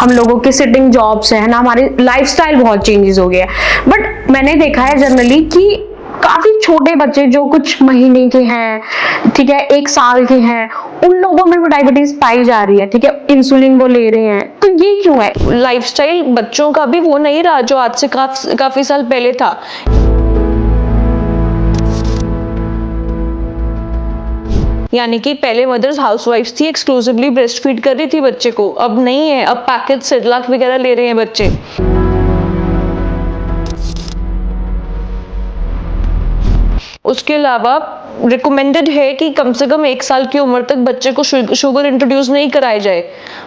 हम लोगों के सिटिंग जॉब्स है ना, हमारी लाइफस्टाइल बहुत चेंजेस हो गया है। बट मैंने देखा है जनरली कि काफी छोटे बच्चे जो कुछ महीने के हैं, ठीक है, 1 साल के हैं, उन लोगों में भी डायबिटीज पाई जा रही है, ठीक है, इंसुलिन वो ले रहे हैं। तो ये क्यों है? लाइफस्टाइल बच्चों का भी वो नहीं रहा जो आज से काफी साल पहले था। यानी कि पहले मदर्स हाउसवाइफ्स थी, एक्सक्लूसिवली ब्रेस्ट फीड कर रही थी बच्चे को। अब नहीं है, अब पैकेट सेरेलैक वगैरह ले रहे हैं बच्चे। उसके अलावा रिकमेंडेड है कि कम से कम 1 साल की उम्र तक बच्चे को शुगर इंट्रोड्यूस नहीं कराई जाए।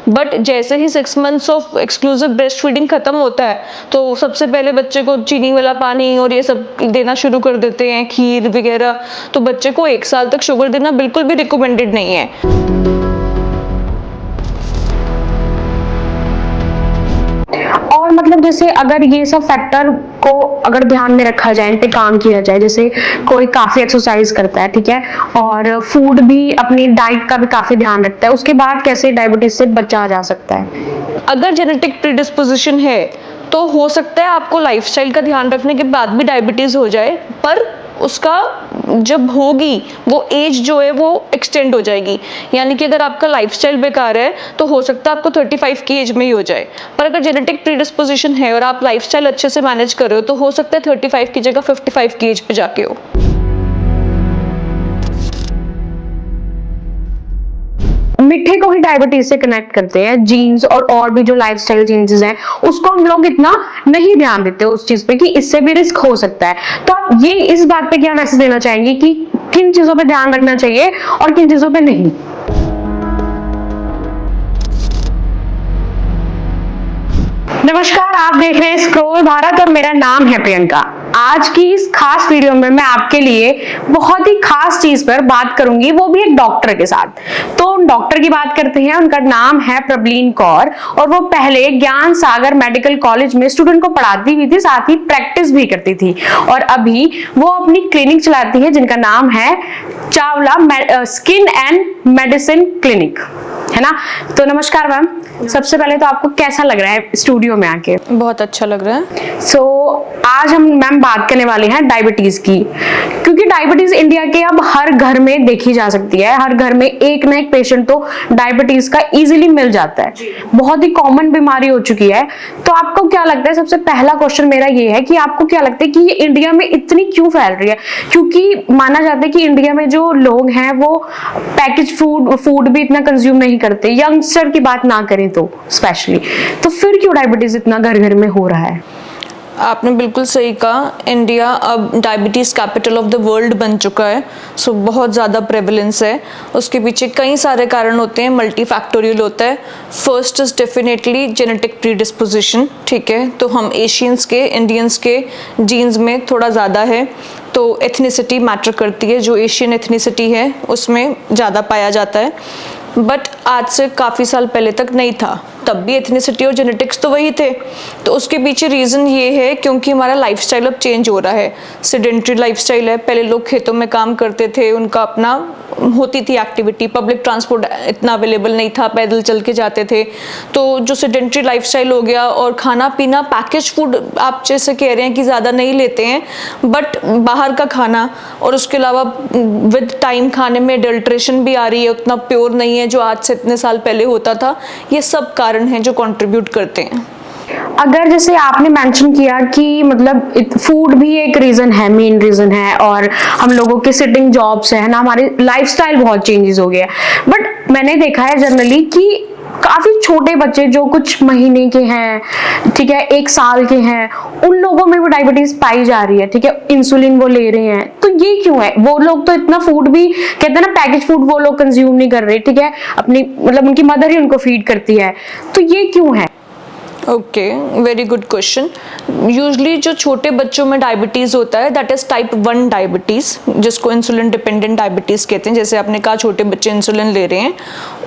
बट जैसे ही 6 months of exclusive breast feeding खत्म होता है तो सबसे पहले बच्चे को चीनी वाला पानी और ये सब देना शुरू कर देते हैं, खीर वगैरह। तो बच्चे को 1 साल तक शुगर देना बिल्कुल भी रिकमेंडेड नहीं है। और मतलब जैसे अगर ये सब फैक्टर को अगर ध्यान में रखा जाए, इन पे काम किया जाए, जैसे कोई काफी एक्सरसाइज करता है, ठीक है, और फूड भी, अपनी डाइट का भी काफी ध्यान रखता है, उसके बाद कैसे डायबिटीज से बचा जा सकता है? अगर जेनेटिक प्रीडिस्पोजिशन है तो हो सकता है आपको लाइफस्टाइल का ध्यान रखने के बाद भी डायबिटीज हो जाए, पर उसका जब होगी वो एज जो है वो एक्सटेंड हो जाएगी। यानी कि अगर आपका लाइफस्टाइल बेकार है तो हो सकता है आपको 35 की एज में ही हो जाए। पर अगर जेनेटिक प्रीडिस्पोजिशन है और आप लाइफस्टाइल अच्छे से मैनेज कर रहे हो तो हो सकता है 35 की जगह 55 की एज पे जाके हो। मीठे को ही डायबिटीज से कनेक्ट करते हैं, जीन्स और भी जो लाइफस्टाइल चेंजेस हैं उसको हम लोग इतना नहीं ध्यान देते उस चीज पे कि इससे भी रिस्क हो सकता है। तो आप ये इस बात पे क्या मैसेज देना चाहेंगे कि किन चीजों पे ध्यान रखना चाहिए और किन चीजों पे नहीं? नमस्कार, आप देख रहे हैं स्क्रोल भारत और मेरा नाम है प्रियंका। आज की इस खास वीडियो में मैं आपके लिए बहुत ही खास चीज पर बात करूंगी, वो भी एक डॉक्टर के साथ। तो डॉक्टर की बात करते हैं, उनका नाम है प्रबलीन कौर और वो पहले ज्ञान सागर मेडिकल कॉलेज में स्टूडेंट को पढ़ाती भी थी, साथ ही प्रैक्टिस भी करती थी। और अभी वो अपनी क्लिनिक चलाती है जिनका नाम है Chawla skin and medicine clinic, है ना। तो नमस्कार मैम, सबसे पहले तो आपको कैसा लग रहा है स्टूडियो में आके? बहुत अच्छा लग रहा है। सो आज हम मैम बात करने वाले हैं डायबिटीज की, क्योंकि डायबिटीज इंडिया के अब हर घर में देखी जा सकती है। हर घर में एक ना एक पेशेंट तो डायबिटीज का इजीली मिल जाता है, बहुत ही कॉमन बीमारी हो चुकी है। तो आपको क्या लगता है, सबसे पहला क्वेश्चन मेरा ये है कि आपको क्या लगता है कि ये इंडिया में इतनी क्यों फैल रही है? क्योंकि माना जाता है कि इंडिया में जो लोग हैं वो पैकेज फूड भी इतना कंज्यूम नहीं करते, यंगस्टर की बात ना करें तो स्पेशली। तो फिर क्यों डायबिटीज इतना घर घर में हो रहा है? आपने बिल्कुल सही कहा, इंडिया अब diabetes capital of the world बन चुका है। सो बहुत ज़्यादा प्रेवलेंस है। उसके पीछे कई सारे कारण होते हैं, मल्टी फैक्टोरियल होता है। First is definitely genetic predisposition, ठीक है। तो हम एशियंस के, इंडियंस के जीन्स में थोड़ा ज़्यादा है। तो एथनिसिटी मैटर करती है, जो एशियन एथनिसिटी है उसमें ज़्यादा पाया जाता है। बट आज से काफ़ी साल पहले तक नहीं था, तब भी एथनिसिटी और जेनेटिक्स तो वही थे। तो उसके पीछे रीज़न ये है क्योंकि हमारा लाइफस्टाइल अब चेंज हो रहा है। सेडेंटरी लाइफस्टाइल है। पहले लोग खेतों में काम करते थे, उनका अपना होती थी एक्टिविटी, पब्लिक ट्रांसपोर्ट इतना अवेलेबल नहीं था, पैदल चल के जाते थे। तो जो सेडेंटरी लाइफस्टाइल हो गया और खाना पीना, पैकेज फूड आप जैसे कह रहे हैं कि ज़्यादा नहीं लेते हैं, बट बाहर का खाना और उसके अलावा विद टाइम खाने में अडल्ट्रेशन भी आ रही है, उतना प्योर नहीं है जो आज से इतने साल पहले होता था। ये सब कारण हैं जो कंट्रीब्यूट करते हैं। अगर जैसे आपने मेंशन किया कि मतलब फूड भी एक रीजन है, मेन रीजन है, और हम लोगों के सिटिंग जॉब्स है ना, हमारी लाइफस्टाइल बहुत चेंजेस हो गया है। बट मैंने देखा है जनरली कि काफी छोटे बच्चे जो कुछ महीने के हैं, ठीक है, 1 साल के हैं, उन लोगों में भी डायबिटीज पाई जा रही है, ठीक है, इंसुलिन वो ले रहे हैं। तो ये क्यों है? वो लोग तो इतना फूड भी, कहते हैं ना, पैकेज फूड वो लोग कंज्यूम नहीं कर रहे, ठीक है, अपनी मतलब उनकी मदर ही उनको फीड करती है। तो ये क्यों है? Okay, very good question. Usually जो छोटे बच्चों में डायबिटीज़ होता है दैट इज़ टाइप 1 डायबिटीज़, जिसको इंसुलिन डिपेंडेंट डायबिटीज़ कहते हैं। जैसे आपने कहा छोटे बच्चे इंसुलिन ले रहे हैं,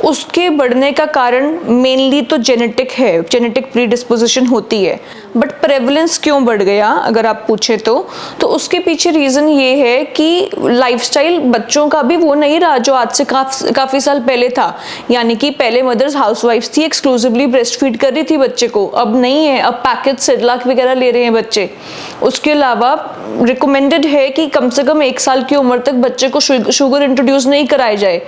उसके बढ़ने का कारण मेनली तो जेनेटिक है, जेनेटिक प्रीडिस्पोजिशन होती है। बट प्रेवलेंस क्यों बढ़ गया अगर आप पूछे तो उसके पीछे रीज़न ये है कि लाइफस्टाइल बच्चों का भी वो नहीं रहा जो आज से काफ़ी साल पहले था। यानी कि पहले मदर्स हाउसवाइफ्स थी, एक्सक्लूसिवली ब्रेस्ट फीड कर रही थी बच्चे को, अब नहीं है, अब पैकेट सेरेलैक वगैरह ले रहे हैं बच्चे। उसके अलावा रिकमेंडेड है कि कम से कम 1 साल की उम्र तक बच्चे को शुगर इंट्रोड्यूस नहीं कराई जाए।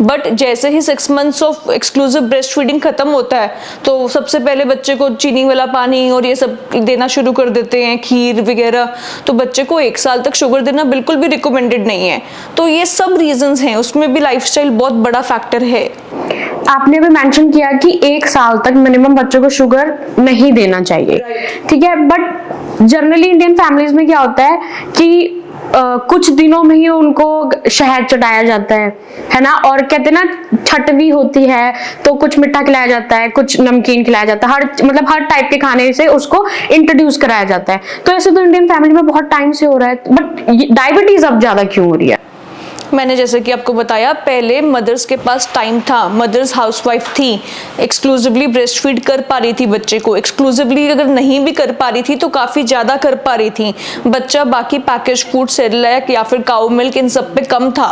बट जैसे ही 6 months of exclusive breast feeding खत्म होता है तो सबसे पहले बच्चे को चीनी वाला पानी और ये सब देना शुरू कर देते हैं, खीर वगैरह। तो बच्चे को 1 साल तक शुगर देना बिल्कुल भी रिकमेंडेड नहीं है। तो ये सब रीजंस हैं, उसमें भी लाइफस्टाइल बहुत बड़ा फैक्टर है। आपने भी मेंशन किया कि 1 साल तक मिनिमम बच्चों को शुगर नहीं देना चाहिए, ठीक है। बट जनरली इंडियन फैमिलीज में क्या होता है कि कुछ दिनों में ही उनको शहद चटाया जाता है ना। और कहते हैं ना, छठवीं होती है तो कुछ मीठा खिलाया जाता है, कुछ नमकीन खिलाया जाता है, हर टाइप के खाने से उसको इंट्रोड्यूस कराया जाता है। तो ऐसे तो इंडियन फैमिली में बहुत टाइम से हो रहा है, बट डायबिटीज अब ज्यादा क्यों हो रही है? मैंने जैसे कि आपको बताया, पहले मदर्स के पास टाइम था, मदर्स हाउसवाइफ थी, एक्सक्लूसिवली ब्रेस्ट फीड कर पा रही थी बच्चे को। एक्सक्लूसिवली अगर नहीं भी कर पा रही थी तो काफ़ी ज़्यादा कर पा रही थी। बच्चा बाकी पैकेज फूड, सेरेलैक या फिर काऊ मिल्क, इन सब पे कम था।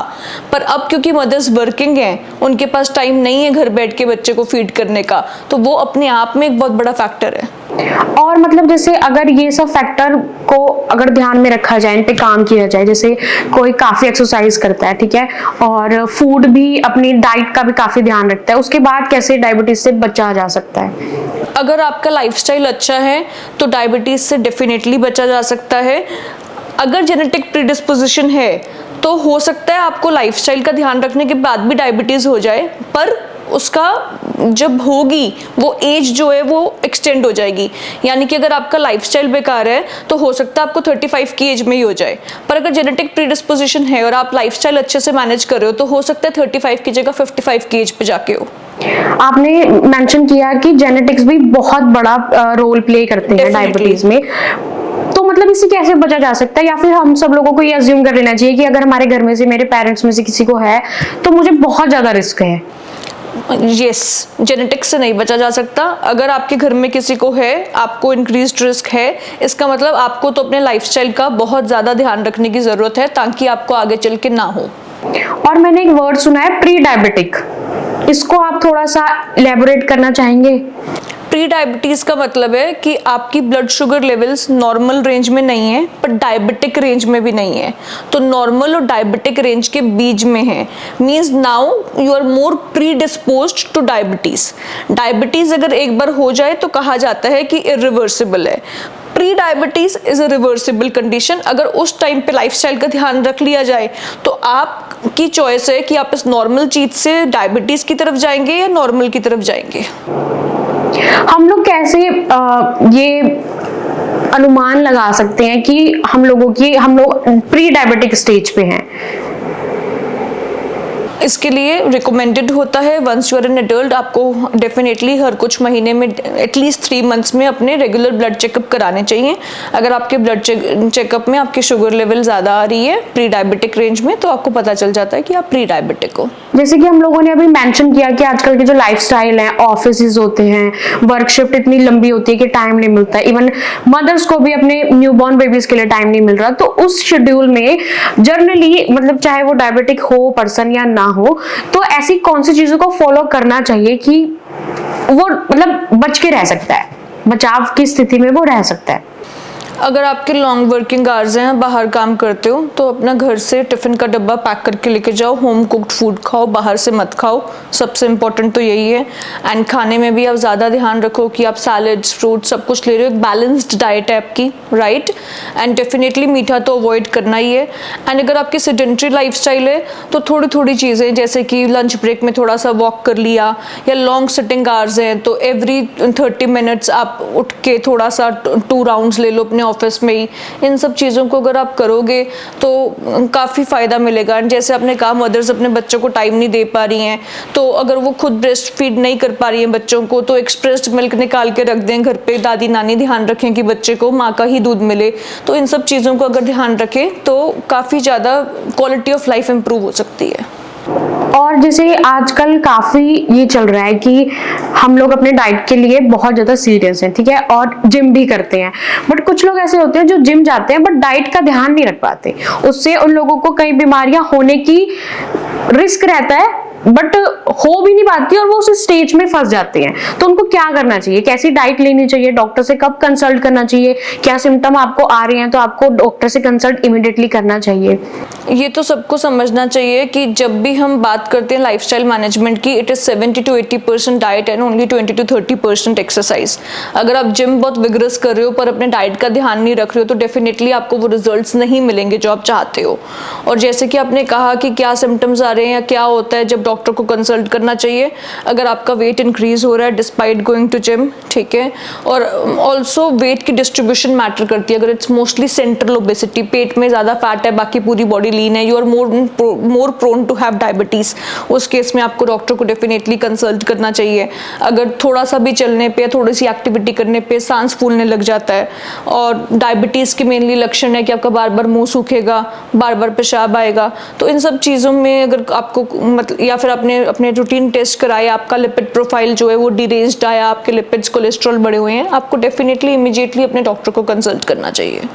पर अब क्योंकि मदर्स वर्किंग हैं, उनके पास टाइम नहीं है घर बैठ के बच्चे को फीड करने का, तो वो अपने आप में एक बहुत बड़ा फैक्टर है। और मतलब जैसे अगर ये सब फैक्टर को अगर ध्यान में रखा जाए, इन पे काम किया जाए, जैसे कोई काफी एक्सरसाइज करता है, ठीक है, और फूड भी, अपनी डाइट का भी काफी ध्यान रखता है, उसके बाद कैसे डायबिटीज से बचा जा सकता है? अगर आपका लाइफस्टाइल अच्छा है तो डायबिटीज से डेफिनेटली बचा जा सकता है। अगर जेनेटिक प्रीडिस्पोजिशन है तो हो सकता है आपको लाइफस्टाइल का ध्यान रखने के बाद भी डायबिटीज हो जाए, पर उसका जब होगी वो एज जो है वो एक्सटेंड हो जाएगी। यानी कि अगर आपका लाइफस्टाइल बेकार है तो हो सकता है आपको 35 की एज में ही हो जाए, पर अगर जेनेटिक प्रीडिस्पोजिशन है और आप लाइफस्टाइल अच्छे से मैनेज कर रहे हो तो हो सकता है 35 की जगह 55 की एज पे जाके हो। आपने मेंशन किया कि जेनेटिक्स भी बहुत बड़ा रोल प्ले करते हैं डायबिटीज में, तो मतलब इससे कैसे बचा जा सकता है? या फिर हम सब लोगों को ये अज्यूम कर लेना चाहिए कि अगर हमारे घर में से, मेरे पेरेंट्स में से किसी को है तो मुझे बहुत ज्यादा रिस्क है? यस, जेनेटिक्स से नहीं बचा जा सकता। अगर आपके घर में किसी को है, आपको इंक्रीज्ड रिस्क है, इसका मतलब आपको तो अपने लाइफस्टाइल का बहुत ज़्यादा ध्यान रखने की ज़रूरत है ताकि आपको आगे चल के ना हो। और मैंने एक वर्ड सुना है, प्री डायबिटिक, इसको आप थोड़ा सा इलैबोरेट करना चाहेंगे? प्री डायबिटीज़ का मतलब है कि आपकी blood sugar levels normal range में नहीं है पर डायबिटिक रेंज में भी नहीं है, तो नॉर्मल और डायबिटिक रेंज के बीच में है। Means now you are more predisposed to diabetes. Diabetes अगर एक बार हो जाए तो कहा जाता है कि इरिवर्सिबल है। Pre diabetes is a reversible condition. अगर उस टाइम पे लाइफस्टाइल का ध्यान रख लिया जाए तो आपकी चॉइस है कि आप इस नॉर्मल चीज से डायबिटीज की तरफ जाएंगे या नॉर्मल की तरफ जाएंगे। हम लोग कैसे ये अनुमान लगा सकते हैं कि हम लोग प्री डायबिटिक स्टेज पे हैं? इसके लिए रिकमेंडेड होता है once you are an adult, आपको डेफिनेटली हर कुछ महीने में एटलीस्ट 3 मंथ्स में अपने रेगुलर ब्लड चेकअप कराने चाहिए। अगर आपके ब्लड चेकअप में आपकी शुगर लेवल ज़्यादा आ रही है प्री डायबिटिक रेंज में, तो आपको पता चल जाता है कि आप प्री डायबिटिक हो। जैसे कि हम लोगों ने अभी मेंशन किया कि आजकल के जो लाइफस्टाइल है, ऑफिसेज होते हैं, वर्क शिफ्ट इतनी लंबी होती है कि टाइम नहीं मिलता है, इवन मदर्स को भी अपने न्यूबॉर्न बेबीज के लिए टाइम नहीं मिल रहा। तो उस शेड्यूल में जनरली, मतलब चाहे वो डायबिटिक हो पर्सन या ना हो, तो ऐसी कौन सी चीजों को फॉलो करना चाहिए कि वो मतलब बच के रह सकता है, बचाव की स्थिति में वो रह सकता है? अगर आपके लॉन्ग वर्किंग आवर्स हैं, बाहर काम करते हो, तो अपना घर से टिफिन का डब्बा पैक करके लेके जाओ, होम कुक्ड फूड खाओ, बाहर से मत खाओ। सबसे इम्पोर्टेंट तो यही है। एंड खाने में भी आप ज़्यादा ध्यान रखो कि आप सैलड्स, फ्रूट्स सब कुछ ले रहे हो, एक बैलेंस्ड डाइट है आपकी, राइट। एंड डेफिनेटली मीठा तो अवॉइड करना ही है। एंड अगर आपकी सेडेंटरी लाइफस्टाइल है तो थोड़ी थोड़ी चीज़ें, जैसे कि लंच ब्रेक में थोड़ा सा वॉक कर लिया, या लॉन्ग सिटिंग आवर्स हैं तो एवरी 30 मिनट्स आप उठ के थोड़ा सा 2 राउंड्स ले लो अपने ऑफिस में ही, इन सब चीज़ों को अगर आप करोगे तो काफ़ी फ़ायदा मिलेगा। जैसे आपने कहा मदर्स अपने बच्चों को टाइम नहीं दे पा रही हैं, तो अगर वो खुद ब्रेस्ट फीड नहीं कर पा रही हैं बच्चों को, तो एक्सप्रेस्ड मिल्क निकाल के रख दें घर पे, दादी नानी ध्यान रखें कि बच्चे को माँ का ही दूध मिले। तो इन सब चीज़ों को अगर ध्यान रखें तो काफ़ी ज़्यादा क्वालिटी ऑफ लाइफ इम्प्रूव हो सकती है। और जैसे आजकल काफी ये चल रहा है कि हम लोग अपने डाइट के लिए बहुत ज्यादा सीरियस हैं, ठीक है, और जिम भी करते हैं, बट कुछ लोग ऐसे होते हैं जो जिम जाते हैं बट डाइट का ध्यान नहीं रख पाते। उससे उन लोगों को कई बीमारियां होने की रिस्क रहता है, बट हो भी नहीं पाती और वो उस स्टेज में फंस जाते हैं। तो उनको क्या करना चाहिए, कैसी डाइट लेनी चाहिए, डॉक्टर से कब कंसल्ट करना चाहिए, क्या सिम्टम आपको आ रहे हैं तो आपको डॉक्टर से कंसल्ट इमीडिएटली करना चाहिए? ये तो सबको समझना चाहिए कि जब भी हम बात करते हैं लाइफस्टाइल मैनेजमेंट की, it is 70 to 80% diet and only 20 to 30% exercise. अगर आप जिम बहुत विगरस कर रहे हो पर अपने डाइट का ध्यान नहीं रख रहे हो तो डेफिनेटली आपको वो रिजल्ट्स नहीं मिलेंगे जो आप चाहते हो। और जैसे कि आपने कहा कि क्या सिम्टम्स आ रहे हैं या क्या होता है, जब डॉक्टर को कंसल्ट करना चाहिए। अगर आपका वेट इंक्रीज हो रहा है डिस्पाइट गोइंग टू जिम, ठीक है, और ऑल्सो वेट की डिस्ट्रीब्यूशन मैटर करती है। अगर इट्स मोस्टली सेंट्रल ओबेसिटी, पेट में ज़्यादा फैट है बाकी पूरी बॉडी लीन है, you are more prone to have diabetes, उस केस में आपको डॉक्टर को डेफिनेटली कंसल्ट करना चाहिए। अगर थोड़ा सा भी चलने पे, थोड़ी सी एक्टिविटी करने पे सांस फूलने लग जाता है, और डायबिटीज़ के मेनली लक्षण है कि आपका बार बार मुंह सूखेगा, बार बार पेशाब आएगा, तो इन सब चीज़ों में अगर आपको मतलब, या फिर आपने अपने रूटीन टेस्ट कराया, आपका लिपिड प्रोफाइल जो है वो डिरेंज्ड आया, आपके लिपिड्स कोलेस्ट्रॉल बढ़े हुए हैं, आपको डेफिनेटली इमीडिएटली अपने डॉक्टर को कंसल्ट करना चाहिए।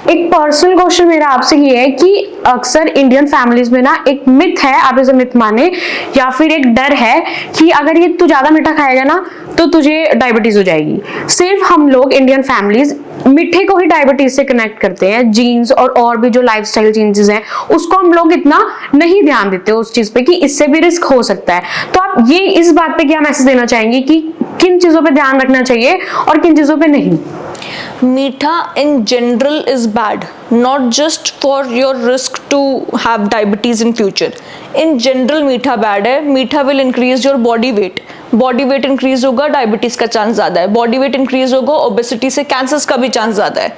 एक पर्सनल क्वेश्चन मेरा आपसे ये है कि अक्सर इंडियन फैमिलीज में ना एक मिथ है, आप इसे मिथ माने या फिर एक डर है कि अगर ये तू ज्यादा मीठा खाएगा ना तो तुझे डायबिटीज हो जाएगी। सिर्फ हम लोग इंडियन फैमिलीज मीठे को ही डायबिटीज से कनेक्ट करते हैं, जीन्स और भी जो लाइफस्टाइल चेंजेस हैं उसको हम लोग इतना नहीं ध्यान देते उस चीज पे कि इससे भी रिस्क हो सकता है। तो आप ये इस बात पे क्या मैसेज देना चाहेंगे कि किन चीजों पे ध्यान रखना चाहिए और किन चीजों पे नहीं? मीठा in general is bad, not just for your risk to have diabetes in future. In general मीठा bad है। मीठा will increase your body weight, body weight increase होगा, डायबिटीज का चांस ज्यादा है, बॉडी वेट इंक्रीज होगा, ओबेसिटी से cancers का भी चांस ज्यादा है।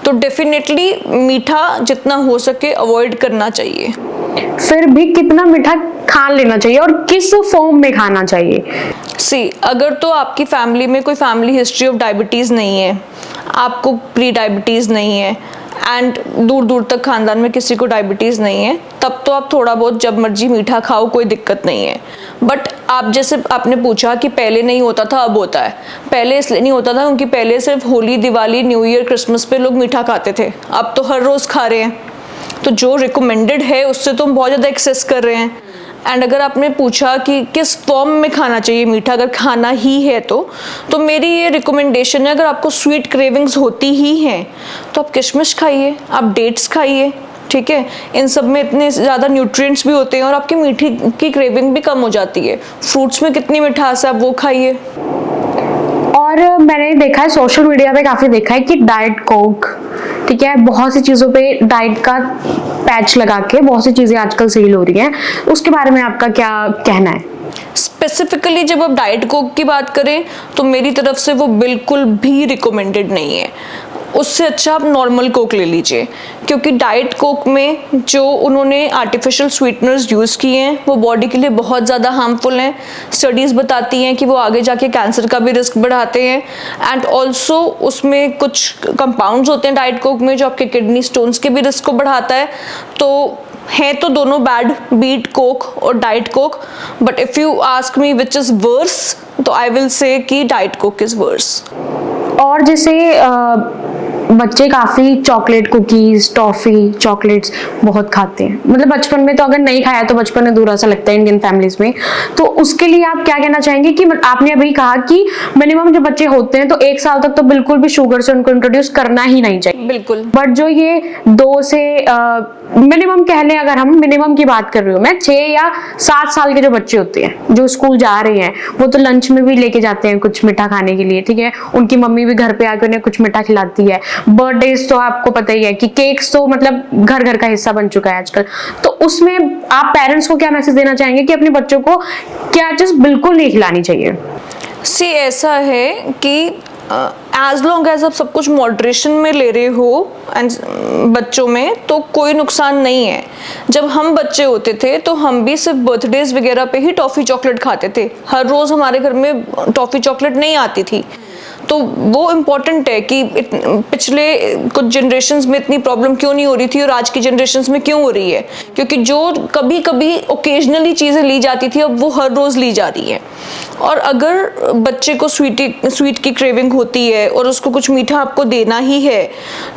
तो डेफिनेटली मीठा जितना हो सके अवॉइड करना चाहिए। फिर भी कितना मीठा खा लेना चाहिए और किस फॉर्म में खाना चाहिए? सी, अगर तो आपकी फैमिली में कोई फैमिली हिस्ट्री ऑफ डायबिटीज नहीं है, आपको प्री डायबिटीज नहीं है, एंड दूर दूर तक खानदान में किसी को डायबिटीज़ नहीं है, तब तो आप थोड़ा बहुत जब मर्जी मीठा खाओ, कोई दिक्कत नहीं है। बट आप जैसे आपने पूछा कि पहले नहीं होता था अब होता है, पहले इसलिए नहीं होता था क्योंकि पहले सिर्फ Holi, Diwali, new year, Christmas पे लोग मीठा खाते थे, अब तो हर रोज़ खा रहे हैं। तो जो रिकमेंडेड है उससे तो हम बहुत ज़्यादा एक्सेस कर रहे हैं। एंड अगर आपने पूछा कि किस फॉर्म में खाना चाहिए मीठा, अगर खाना ही है तो मेरी ये रिकमेंडेशन है, अगर आपको स्वीट क्रेविंग्स होती ही हैं तो आप किशमिश खाइए, आप डेट्स खाइए, ठीक है, इन सब में इतने ज़्यादा न्यूट्रिएंट्स भी होते हैं और आपकी मीठी की क्रेविंग भी कम हो जाती है। फ्रूट्स में कितनी मिठास है, आप वो खाइए। और मैंने देखा है सोशल मीडिया पे काफी देखा है कि डाइट कोक, ठीक है, बहुत सी चीजों पे डाइट का पैच लगा के बहुत सी चीजें आजकल सेल हो रही हैं, उसके बारे में आपका क्या कहना है? स्पेसिफिकली जब आप डाइट कोक की बात करें तो मेरी तरफ से वो बिल्कुल भी रिकमेंडेड नहीं है। उससे अच्छा आप नॉर्मल कोक ले लीजिए, क्योंकि डाइट कोक में जो उन्होंने आर्टिफिशियल स्वीटनर्स यूज़ किए हैं वो बॉडी के लिए बहुत ज़्यादा हार्मफुल हैं। स्टडीज़ बताती हैं कि वो आगे जाके कैंसर का भी रिस्क बढ़ाते हैं, एंड ऑल्सो उसमें कुछ कंपाउंड्स होते हैं डाइट कोक में जो आपके किडनी स्टोन्स के भी रिस्क को बढ़ाता है। तो है तो दोनों बैड, बीट कोक और diet Coke, but if you ask me which is verse, तो आई विल से कि डाइट कोक इज़ वर्स। और जैसे बच्चे काफी चॉकलेट, कुकीज, टॉफी, चॉकलेट्स बहुत खाते हैं, मतलब बचपन में तो अगर नहीं खाया तो बचपन में अधूरा सा लगता है इंडियन फैमिलीज में। तो उसके लिए आप क्या कहना चाहेंगे कि आपने अभी कहा कि मिनिमम जो बच्चे होते हैं तो 1 साल तक तो बिल्कुल भी शुगर से उनको इंट्रोड्यूस करना ही नहीं चाहिए, बिल्कुल। बट जो ये 2 से मिनिमम कह लें, अगर हम मिनिमम की बात कर रही हूँ मैं, 6 या 7 साल के जो बच्चे होते हैं जो स्कूल जा रहे हैं, वो तो लंच में भी लेके जाते हैं कुछ मीठा खाने के लिए, ठीक है, उनकी मम्मी भी घर पे आकर उन्हें कुछ मीठा खिलाती है। बर्थडेज तो आपको पता ही है कि केक्स तो मतलब घर घर का हिस्सा बन चुका है आजकल। तो उसमें आप पेरेंट्स को क्या मैसेज देना चाहेंगे कि अपने बच्चों को क्या चीज बिल्कुल नहीं खिलानी चाहिए? सी, ऐसा है कि एज लॉन्ग एज आप सब कुछ मॉडरेशन में ले रहे हो एंड बच्चों में, तो कोई नुकसान नहीं है। जब हम बच्चे होते थे तो हम भी सिर्फ बर्थडेज वगैरह पे ही टॉफ़ी चॉकलेट खाते थे, हर रोज़ हमारे घर में टॉफ़ी चॉकलेट नहीं आती थी। तो वो इम्पॉर्टेंट है कि पिछले कुछ जनरेशन्स में इतनी प्रॉब्लम क्यों नहीं हो रही थी और आज की जनरेशन्स में क्यों हो रही है, क्योंकि जो कभी कभी ओकेजनली चीज़ें ली जाती थी अब वो हर रोज़ ली जा रही है। और अगर बच्चे को स्वीट की क्रेविंग होती है और उसको कुछ मीठा आपको देना ही है,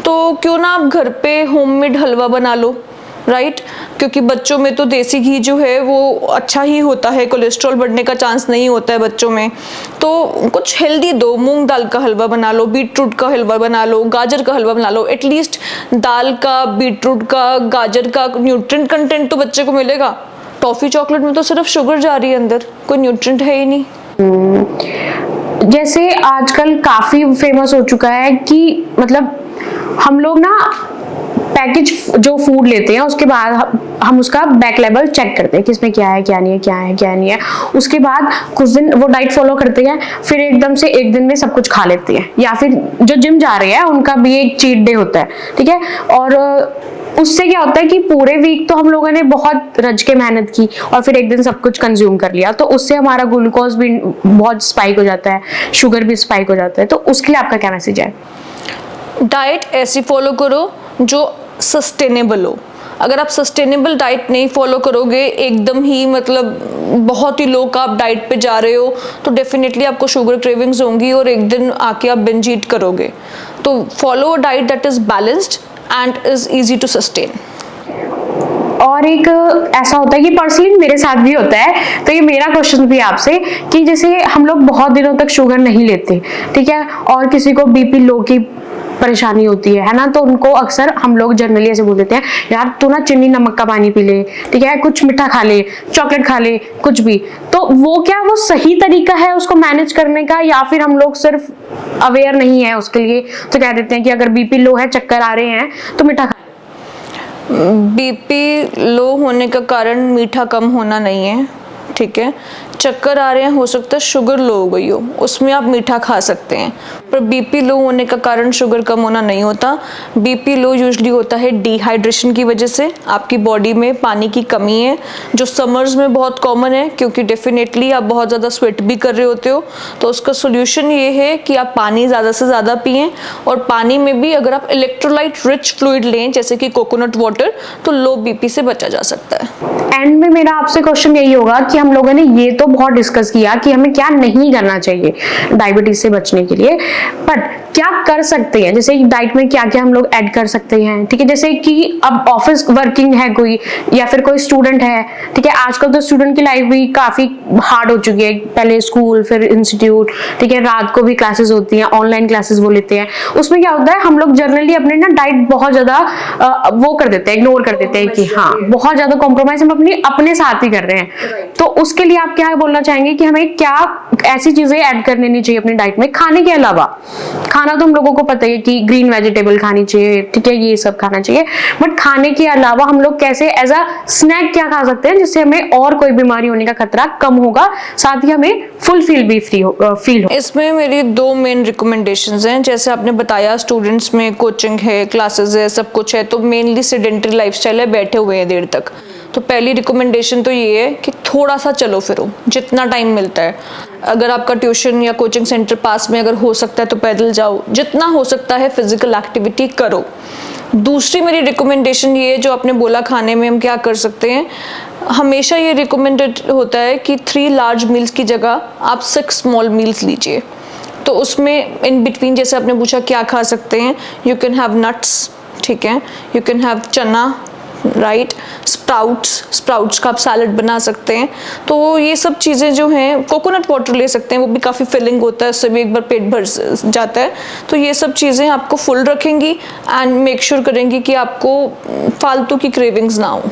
तो क्यों ना आप घर पे होममेड हलवा बना लो, राइट? क्योंकि बच्चों में तो देसी घी जो है वो अच्छा ही होता है, कोलेस्ट्रॉल बढ़ने का चांस नहीं होता है बच्चों में। तो कुछ हेल्दी दो, मूंग दाल का हलवा बना लो, बीटरूट का हलवा बना लो, गाजर का हलवा बना लो। एटलीस्ट दाल का, बीटरूट का, गाजर का न्यूट्रिएंट कंटेंट तो बच्चे को मिलेगा। टॉफ़ी चॉकलेट में तो सिर्फ शुगर जा रही है अंदर, कोई न्यूट्रिएंट है ही नहीं। जैसे आजकल काफी फेमस हो चुका है कि मतलब हम लोग ना पैकेज जो फूड लेते हैं उसके बाद हम उसका बैक लेवल चेक करते हैं कि इसमें क्या है क्या नहीं है, क्या है क्या नहीं है। उसके बाद कुछ दिन वो डाइट फॉलो करते हैं, फिर एकदम से एक दिन में सब कुछ खा लेते हैं। या फिर जो जिम जा रहे हैं उनका भी एक चीट डे होता है, ठीक है। और उससे क्या होता है कि पूरे वीक तो हम लोगों ने बहुत रज के मेहनत की और फिर एक दिन सब कुछ कंज्यूम कर लिया, तो उससे हमारा ग्लूकोज भी बहुत स्पाइक हो जाता है, शुगर भी स्पाइक हो जाता है। तो उसके लिए आपका क्या मैसेज है? डाइट ऐसी फॉलो करो जो सस्टेनेबल हो। अगर आप सस्टेनेबल डाइट नहीं फॉलो करोगे, एकदम ही मतलब बहुत ही लो कार्ब डाइट पे जा रहे हो, तो डेफिनेटली आपको शुगर क्रेविंग्स होंगी और एक दिन आके आप बिंज ईट करोगे। तो follow a diet that is balanced and is easy to sustain. और एक ऐसा होता है कि पर्सनली मेरे साथ भी होता है, तो ये मेरा क्वेश्चन भी आपसे कि जैसे हम लोग बहुत दिनों तक शुगर नहीं लेते, ठीक है, और किसी को बीपी लो की परेशानी होती है ना, तो उनको अक्सर हम लोग जनरली ऐसे बोल देते हैं, यार तू ना चीनी नमक का पानी पी ले, ठीक है, कुछ मीठा खा ले, चॉकलेट खा ले, कुछ भी। तो वो क्या वो सही तरीका है उसको मैनेज करने का, या फिर हम लोग सिर्फ अवेयर नहीं है उसके लिए तो कह देते हैं कि अगर बीपी लो है, चक्कर आ रहे हैं तो मीठा खा। बीपी लो होने का कारण मीठा कम होना नहीं है, ठीक है। चक्कर आ रहे हैं, हो सकता है शुगर लो हो गई हो, उसमें आप मीठा खा सकते हैं, पर बीपी लो होने का कारण शुगर कम होना नहीं होता। बीपी लो यूजुअली होता है डिहाइड्रेशन की वजह से, आपकी बॉडी में पानी की कमी है, जो समर्स में बहुत कॉमन है, क्योंकि डेफिनेटली आप बहुत ज़्यादा स्वेट भी कर रहे होते हो। तो उसका सोल्यूशन ये है कि आप पानी ज़्यादा से ज़्यादा पिएं, और पानी में भी अगर आप इलेक्ट्रोलाइट रिच फ्लूइड लें जैसे कि कोकोनट वाटर, तो लो बीपी से बचा जा सकता है। एंड में मेरा आपसे क्वेश्चन यही होगा कि हम लोगों ने ये तो बहुत डिस्कस किया कि हमें क्या नहीं करना चाहिए डायबिटीज से बचने के लिए, बट क्या कर सकते हैं, जैसे डाइट में क्या क्या हम लोग ऐड कर सकते हैं, ठीक है। जैसे कि अब ऑफिस वर्किंग है कोई, या फिर कोई स्टूडेंट है, ठीक है, आजकल तो स्टूडेंट की लाइफ भी काफी हार्ड हो चुकी है, पहले स्कूल फिर इंस्टीट्यूट, ठीक है, रात को भी क्लासेस होती हैं, ऑनलाइन क्लासेस वो लेते हैं। उसमें क्या होता है, हम लोग जनरली अपने ना डाइट बहुत ज्यादा वो कर देते हैं, इग्नोर कर देते हैं कि हाँ बहुत ज्यादा कॉम्प्रोमाइज हम अपने साथ ही कर रहे हैं। तो उसके लिए आप क्या बोलना चाहेंगे कि हमें क्या ऐसी चीजें ऐड कर लेनी चाहिए अपनी डाइट में खाने के अलावा? खाना तो हम लोगों को पता है कि ग्रीन वेजिटेबल खानी चाहिए, ठीक है, ये सब खाना चाहिए, बट खाने के अलावा हम लोग कैसे एज अ स्नैक क्या खा सकते हैं जिससे हमें और कोई बीमारी होने का खतरा कम होगा, साथ ही हमें फुल फील भी फील हो। इसमें मेरी दो मेन रिकमेंडेशंस हैं। जैसे आपने बताया स्टूडेंट्स में कोचिंग है, क्लासेस है, सब कुछ है, तो मेनली सेडेंटरी लाइफस्टाइल है, बैठे हुए हैं देर तक। तो पहली रिकमेंडेशन तो ये है कि थोड़ा सा चलो फिरो जितना टाइम मिलता है। अगर आपका ट्यूशन या कोचिंग सेंटर पास में अगर हो सकता है तो पैदल जाओ, जितना हो सकता है फिजिकल एक्टिविटी करो। दूसरी मेरी रिकमेंडेशन ये है, जो आपने बोला खाने में हम क्या कर सकते हैं, हमेशा ये रिकमेंडेड होता है कि 3 लार्ज मील्स की जगह आप 6 स्मॉल मील्स लीजिए। तो उसमें इन बिटवीन, जैसे आपने पूछा क्या खा सकते हैं, यू कैन हैव नट्स, ठीक है, यू कैन हैव चना, राइट, स्प्राउट्स का आप सैलड बना सकते हैं। तो ये सब चीज़ें जो हैं, कोकोनट वाटर ले सकते हैं, वो भी काफ़ी फिलिंग होता है, उससे भी एक बार पेट भर जाता है। तो ये सब चीज़ें आपको फुल रखेंगी एंड मेक श्योर करेंगी कि आपको फालतू की क्रेविंग्स ना हो।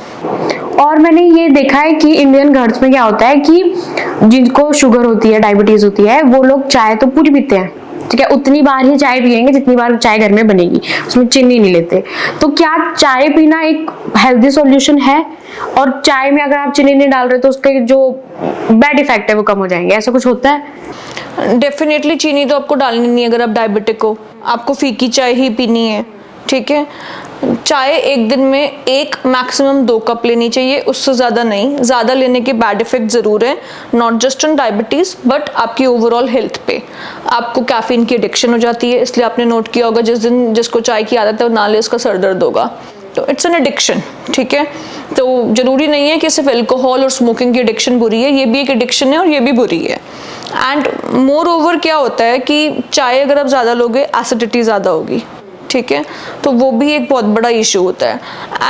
और मैंने ये देखा है कि इंडियन घर्स में क्या होता है कि जिनको शुगर होती है, डायबिटीज होती है, वो लोग चाय तो पूरी पीते हैं, ठीक है, उतनी बार ही चाय पियेंगे जितनी बार चाय घर में बनेगी, उसमें चीनी नहीं लेते। तो क्या चाय पीना एक हेल्दी सॉल्यूशन है? और चाय में अगर आप चीनी नहीं डाल रहे तो उसके जो बैड इफेक्ट है वो कम हो जाएंगे, ऐसा कुछ होता है? डेफिनेटली चीनी तो आपको डालनी नहीं है अगर आप डायबिटिक हो, आपको फीकी चाय ही पीनी है, ठीक है। चाय एक दिन में 1 मैक्सिमम 2 कप लेनी चाहिए, उससे ज़्यादा नहीं। ज़्यादा लेने के बैड इफेक्ट ज़रूर है, not just on diabetes but आपकी ओवरऑल हेल्थ पे। आपको कैफीन की एडिक्शन हो जाती है, इसलिए आपने नोट किया होगा जिस दिन जिसको चाय की आदत है वो ना ले उसका सर दर्द होगा। तो इट्स एन एडिक्शन, ठीक है। तो ज़रूरी नहीं है कि सिर्फ एल्कोहल और स्मोकिंग की एडिक्शन बुरी है, ये भी एक एडिक्शन है और ये भी बुरी है। एंड मोर ओवर क्या होता है कि चाय अगर आप ज़्यादा लोगे एसिडिटी ज़्यादा होगी, ठीक है, तो वो भी एक बहुत बड़ा इशू होता है।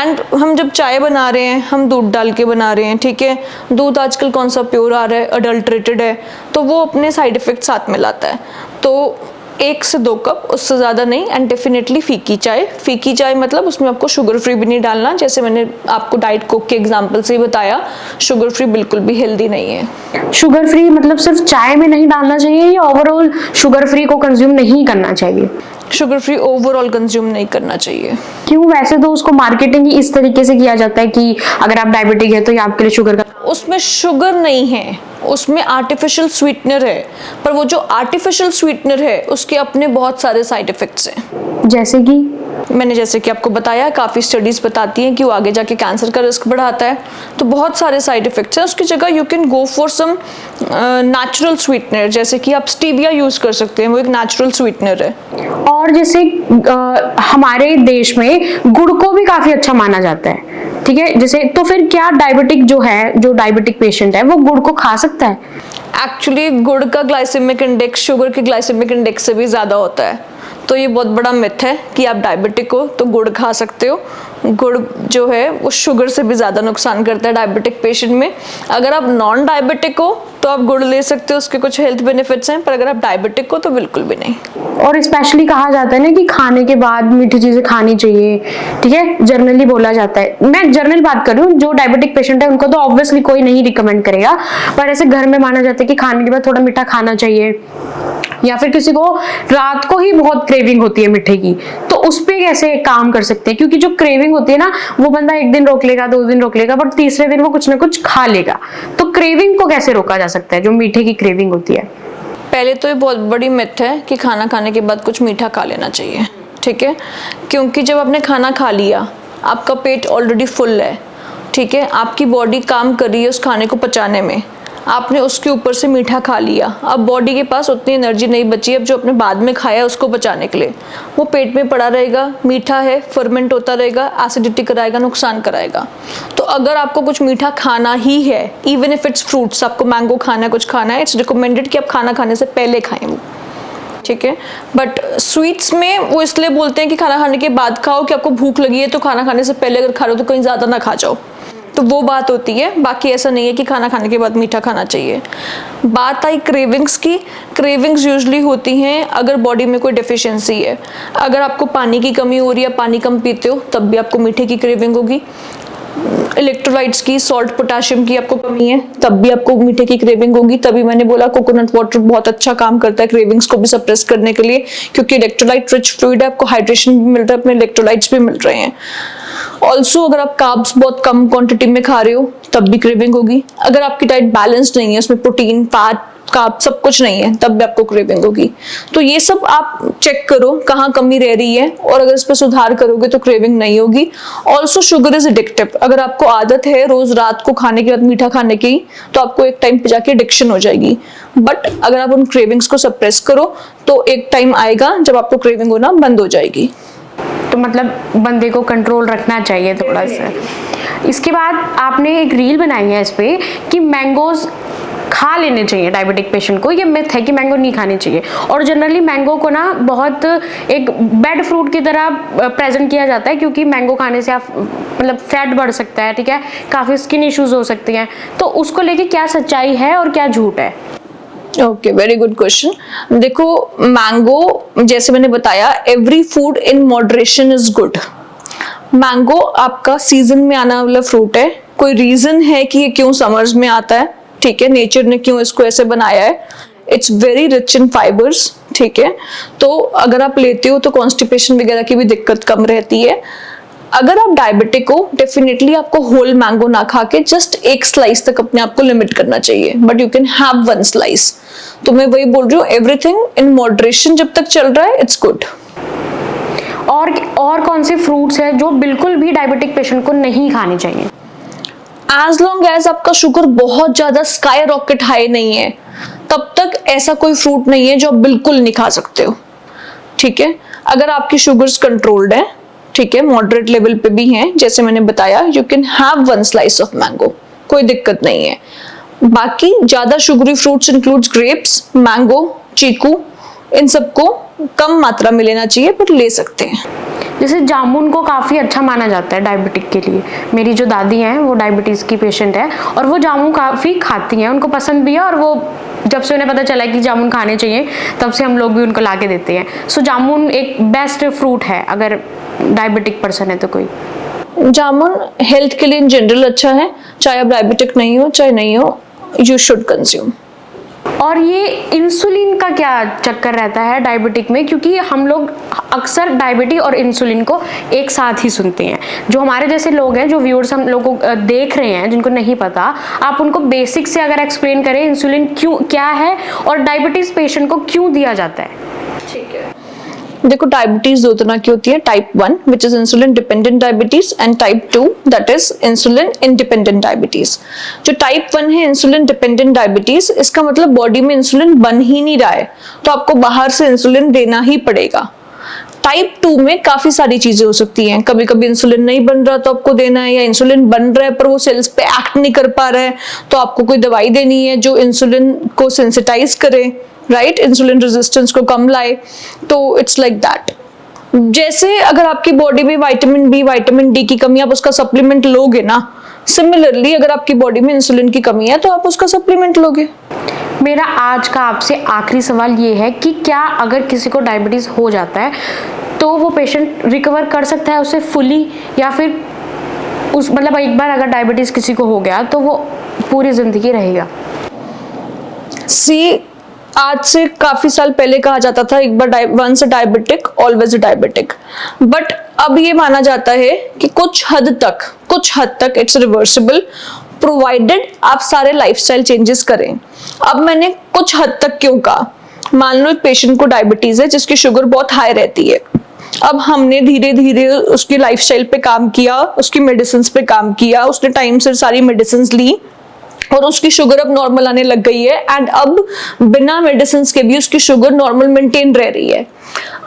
एंड हम जब चाय बना रहे हैं हम दूध डाल के बना रहे हैं, ठीक है, दूध आजकल कौन सा प्योर आ रहा है, अडल्ट्रेटेड है, तो वो अपने साइड इफेक्ट साथ में लाता है। तो 1 से 2 कप, उससे ज़्यादा नहीं। एंड डेफिनेटली फीकी चाय मतलब उसमें आपको शुगर फ्री भी नहीं डालना, जैसे मैंने आपको डाइट कोक के एग्जांपल से ही बताया, शुगर फ्री बिल्कुल भी हेल्दी नहीं है। शुगर फ्री मतलब सिर्फ चाय में नहीं डालना चाहिए या ओवरऑल शुगर फ्री को कंज्यूम नहीं करना चाहिए? शुगर फ्री ओवरऑल कंज्यूम नहीं करना चाहिए। क्यों? वैसे तो उसको मार्केटिंग ही इस तरीके से किया जाता है कि अगर आप डायबिटिक है तो ये आपके लिए शुगर का, उसमें शुगर नहीं है, उसमें आर्टिफिशियल स्वीटनर है, पर वो जो आर्टिफिशियल स्वीटनर है उसके अपने बहुत सारे साइड इफेक्ट्स हैं। जैसे कि आपको बताया, काफ़ी स्टडीज़ बताती हैं कि वो आगे जाके कैंसर का रिस्क बढ़ाता है, तो बहुत सारे साइड इफेक्ट्स हैं। उसकी जगह you can go for some natural sweetener, जैसे कि आप स्टीविया यूज़ कर सकते हैं, वो एक नेचुरल स्वीटनर है। और जैसे हमारे देश में गुड़ को भी काफी अच्छा माना जाता है, ठीक है, जैसे तो फिर क्या डायबिटिक जो डायबिटिक पेशेंट है वो गुड़ को खा सकता है? एक्चुअली गुड़ का ग्लाइसेमिक इंडेक्स शुगर के ग्लाइसेमिक इंडेक्स से भी ज़्यादा होता है, तो ये बहुत बड़ा मिथ है कि आप डायबिटिक हो तो गुड़ खा सकते हो। गुड़ जो है वो शुगर से भी ज़्यादा नुकसान करता है डायबिटिक पेशेंट में। अगर आप नॉन डायबिटिक हो तो आप गुड़ ले सकते हो, उसके कुछ हेल्थ बेनिफिट्स हैं, पर अगर आप डायबिटिक हो तो बिल्कुल भी नहीं। और स्पेशली कहा जाता है ना कि खाने के बाद मीठी चीजें खानी चाहिए, ठीक है, जनरली बोला जाता है। मैं जनरल बात कर रही हूँ, जो डायबिटिक पेशेंट है उनको तो ऑब्वियसली कोई नहीं रिकमेंड करेगा, पर ऐसे घर में माना जाता है कि खाने के बाद थोड़ा मीठा खाना चाहिए। या फिर किसी को रात को ही बहुत क्रेविंग होती है मीठे की, तो उस पे कैसे काम कर सकते हैं? क्योंकि जो क्रेविंग होती है ना, वो बंदा 1 दिन रोक लेगा, 2 दिन रोक लेगा, बट तीसरे दिन वो कुछ ना कुछ खा लेगा। तो क्रेविंग को कैसे रोका जा सकता है, जो मीठे की क्रेविंग होती है? पहले तो ये बहुत बड़ी मिथ है कि खाना खाने के बाद कुछ मीठा खा लेना चाहिए, ठीक है, क्योंकि जब आपने खाना खा लिया आपका पेट ऑलरेडी फुल है, ठीक है, आपकी बॉडी काम कर रही है उस खाने को पचाने में, आपने उसके ऊपर से मीठा खा लिया, अब बॉडी के पास उतनी एनर्जी नहीं बची अब जो आपने बाद में खाया उसको बचाने के लिए, वो पेट में पड़ा रहेगा, मीठा है, फर्मेंट होता रहेगा, एसिडिटी कराएगा, नुकसान कराएगा। तो अगर आपको कुछ मीठा खाना ही है, इवन इफ इट्स फ्रूट्स, आपको मैंगो खाना है, कुछ खाना है, इट्स रिकमेंडेड कि आप खाना खाने से पहले खाएं वो, ठीक है। बट स्वीट्स में वो इसलिए बोलते हैं कि खाना खाने के बाद खाओ कि आपको भूख लगी है तो खाना खाने से पहले अगर खा रहे हो तो कहीं ज़्यादा ना खा जाओ, तो वो बात होती है। बाकी ऐसा नहीं है कि खाना खाने के बाद मीठा खाना चाहिए। बात आई क्रेविंग्स की, क्रेविंग्स यूजुअली होती हैं अगर बॉडी में कोई डेफिशिएंसी है। अगर आपको पानी की कमी हो रही है, पानी कम पीते हो, तब भी आपको मीठे की क्रेविंग होगी। इलेक्ट्रोलाइट्स की, सॉल्ट पोटेशियम की आपको कमी है, तब भी आपको मीठे की क्रेविंग होगी। तभी मैंने बोला कोकोनट वाटर बहुत अच्छा काम करता है क्रेविंग्स को भी सप्रेस करने के लिए, क्योंकि इलेक्ट्रोलाइट रिच फ्लूइड है, आपको हाइड्रेशन भी मिल रहा है, अपने इलेक्ट्रोलाइट्स भी मिल रहे हैं। ऑल्सो अगर आप कार्ब्स बहुत कम क्वांटिटी में खा रहे हो तब भी क्रेविंग होगी। अगर आपकी डाइट बैलेंस्ड नहीं है, उसमें प्रोटीन, फैट, कार्ब सब कुछ नहीं है, तब भी आपको क्रेविंग होगी। तो ये सब आप चेक करो कहाँ कमी रह रही है, और अगर इस पर सुधार करोगे तो क्रेविंग नहीं होगी। ऑल्सो शुगर इज एडिक्टिव, अगर आपको आदत है रोज रात को खाने के बाद मीठा खाने की, तो आपको एक टाइम पे जाके एडिक्शन हो जाएगी। बट अगर आप उन क्रेविंग्स को सप्रेस करो तो एक टाइम आएगा जब आपको क्रेविंग होना बंद हो जाएगी। तो मतलब बंदे को कंट्रोल रखना चाहिए थोड़ा सा। इसके बाद आपने एक रील बनाई है इस पे कि मैंगोज खा लेने चाहिए डायबिटिक पेशेंट को, ये मिथ है कि मैंगो नहीं खाने चाहिए। और जनरली मैंगो को ना बहुत एक बैड फ्रूट की तरह प्रेजेंट किया जाता है, क्योंकि मैंगो खाने से आप मतलब फैट बढ़ सकता है, ठीक है, काफ़ी स्किन इश्यूज हो सकती हैं। तो उसको लेके क्या सच्चाई है और क्या झूठ है? Okay, very good question. देखो, मैंगो जैसे मैंने बताया, every food in moderation is good. Mango आपका सीजन में आने वाला फ्रूट है, कोई रीजन है कि ये क्यों समर्स में आता है, ठीक है, नेचर ने क्यों इसको ऐसे बनाया है, it's very rich in fibres, ठीक है। तो अगर आप लेते हो तो कॉन्स्टिपेशन वगैरह की भी दिक्कत कम रहती है। अगर आप डायबिटिक हो, डेफिनेटली आपको होल मैंगो ना खा के जस्ट एक स्लाइस तक अपने आप को लिमिट करना चाहिए, but you can have one slice. तो मैं वही बोल रही हूँ, एवरीथिंग इन मॉडरेशन जब तक चल रहा है इट्स गुड। और कौन से फ्रूट्स हैं जो बिल्कुल भी डायबिटिक पेशेंट को नहीं खाने चाहिए? एज लॉन्ग एज आपका शुगर बहुत ज्यादा स्काई रॉकेट हाई नहीं है, तब तक ऐसा कोई फ्रूट नहीं है जो आप बिल्कुल नहीं खा सकते हो, ठीक है। अगर आपकी शुगर्स कंट्रोल्ड है, ठीक है, मॉडरेट लेवल पे भी हैं, जैसे मैंने बताया, you can have one slice of mango, कोई दिक्कत नहीं है। बाकी ज्यादा sugary fruits includes grapes, mango, chikoo, इन सबको कम मात्रा में लेना चाहिए, पर ले सकते हैं। जैसे जामुन को काफ़ी अच्छा माना जाता है डायबिटिक के लिए। मेरी जो दादी हैं वो डायबिटीज़ की पेशेंट है और वो जामुन काफ़ी खाती हैं, उनको पसंद भी है, और वो जब से उन्हें पता चला है कि जामुन खाने चाहिए तब से हम लोग भी उनको ला के देते हैं। सो जामुन एक बेस्ट फ्रूट है अगर डायबिटिक पर्सन है तो कोई। जामुन हेल्थ के लिए इन जनरल अच्छा है, चाहे आप डायबिटिक नहीं हो चाहे नहीं हो, यू शुड कंज्यूम। और ये इंसुलिन का क्या चक्कर रहता है डायबिटिक में, क्योंकि हम लोग अक्सर डायबिटीज और इंसुलिन को एक साथ ही सुनते हैं। जो हमारे जैसे लोग हैं, जो व्यूअर्स हम लोगों को देख रहे हैं, जिनको नहीं पता, आप उनको बेसिक से अगर एक्सप्लेन करें इंसुलिन क्यों, क्या है और डायबिटीज पेशेंट को क्यों दिया जाता है। ठीक है, देखो डायबिटीज दो तरह की होती है, type 1 which is insulin dependent diabetes and type 2 that is insulin independent diabetes. जो टाइप 1 है इंसुलिन डिपेंडेंट डायबिटीज, इसका मतलब बॉडी में इंसुलिन बन ही नहीं रहा है, तो आपको बाहर से इंसुलिन देना ही पड़ेगा। टाइप 2 में काफी सारी चीजें हो सकती हैं, कभी कभी इंसुलिन नहीं बन रहा तो आपको देना है, या इंसुलिन बन रहा है पर वो सेल्स पे एक्ट नहीं कर पा रहा है तो आपको कोई दवाई देनी है जो इंसुलिन को सेंसिटाइज करे, राइट, इंसुलिन रेजिस्टेंस को कम लाए। तो इट्स लाइक दैट। जैसे अगर आपकी बॉडी में विटामिन बी, विटामिन डी की कमी, आप उसका सप्लीमेंट लोगे ना, सिमिलरली अगर आपकी बॉडी में इंसुलिन की कमी है तो आप उसका सप्लीमेंट लोगे। मेरा आज का आपसे आखिरी सवाल ये है कि क्या अगर किसी को डायबिटीज हो जाता है तो वो पेशेंट रिकवर कर सकता है उससे फुली, या फिर उस मतलब एक बार अगर डायबिटीज किसी को हो गया तो वो पूरी जिंदगी रहेगा? सी, आज से काफी साल पहले कहा जाता था एक बार once a diabetic always a diabetic, but अब ये माना जाता है कि कुछ हद तक इट्स रिवर्सिबल, प्रोवाइडेड आप सारे लाइफस्टाइल चेंजेस करें। अब मैंने कुछ हद तक क्यों कहा, मान लो एक पेशेंट को डायबिटीज है जिसकी शुगर बहुत हाई रहती है, अब हमने धीरे धीरे उसकी लाइफस्टाइल पे काम किया, उसकी मेडिसिन पे काम किया, उसने टाइम से सारी मेडिसिन ली और उसकी शुगर अब नॉर्मल आने लग गई है, एंड अब बिना मेडिसिन के भी उसकी शुगर नॉर्मल मेंटेन रह रही है।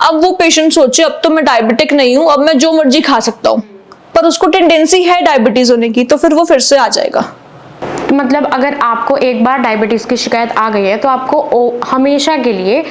अब वो पेशेंट सोचे अब तो मैं डायबिटिक नहीं हूं, अब मैं जो मर्जी खा सकता हूं, पर उसको टेंडेंसी है डायबिटीज होने की, तो फिर वो फिर से आ जाएगा। मतलब अगर आपको एक बार डायबिटीज की शिकायत आ गई है तो आपको हमेशा के लिए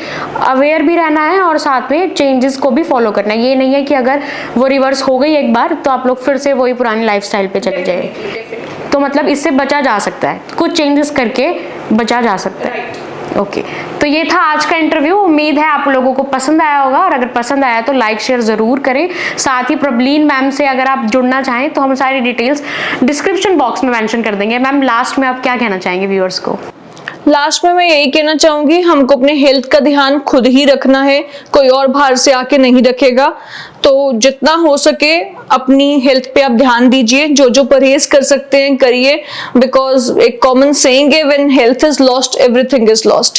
अवेयर भी रहना है और साथ में चेंजेस को भी फॉलो करना है। ये नहीं है कि अगर वो रिवर्स हो गई एक बार तो आप लोग फिर से वही पुरानी लाइफस्टाइल पे चले जाए। तो मतलब इससे बचा जा सकता है, कुछ चेंजेस करके बचा जा सकता है। ओके, तो ये था आज का इंटरव्यू। उम्मीद है आप लोगों को पसंद आया होगा, और अगर पसंद आया तो लाइक शेयर जरूर करें। साथ ही प्रबलीन मैम से अगर आप जुड़ना चाहें तो हम सारी डिटेल्स डिस्क्रिप्शन बॉक्स में मेंशन कर देंगे। मैम लास्ट में आप क्या कहना चाहेंगे व्यूअर्स को? लास्ट में मैं यही कहना चाहूंगी, हमको अपने हेल्थ का ध्यान खुद ही रखना है, कोई और बाहर से आके नहीं रखेगा। तो जितना हो सके अपनी हेल्थ पे आप ध्यान दीजिए, जो जो परहेज कर सकते हैं करिए, बिकॉज एक कॉमन सेइंग है, when health is lost everything is lost.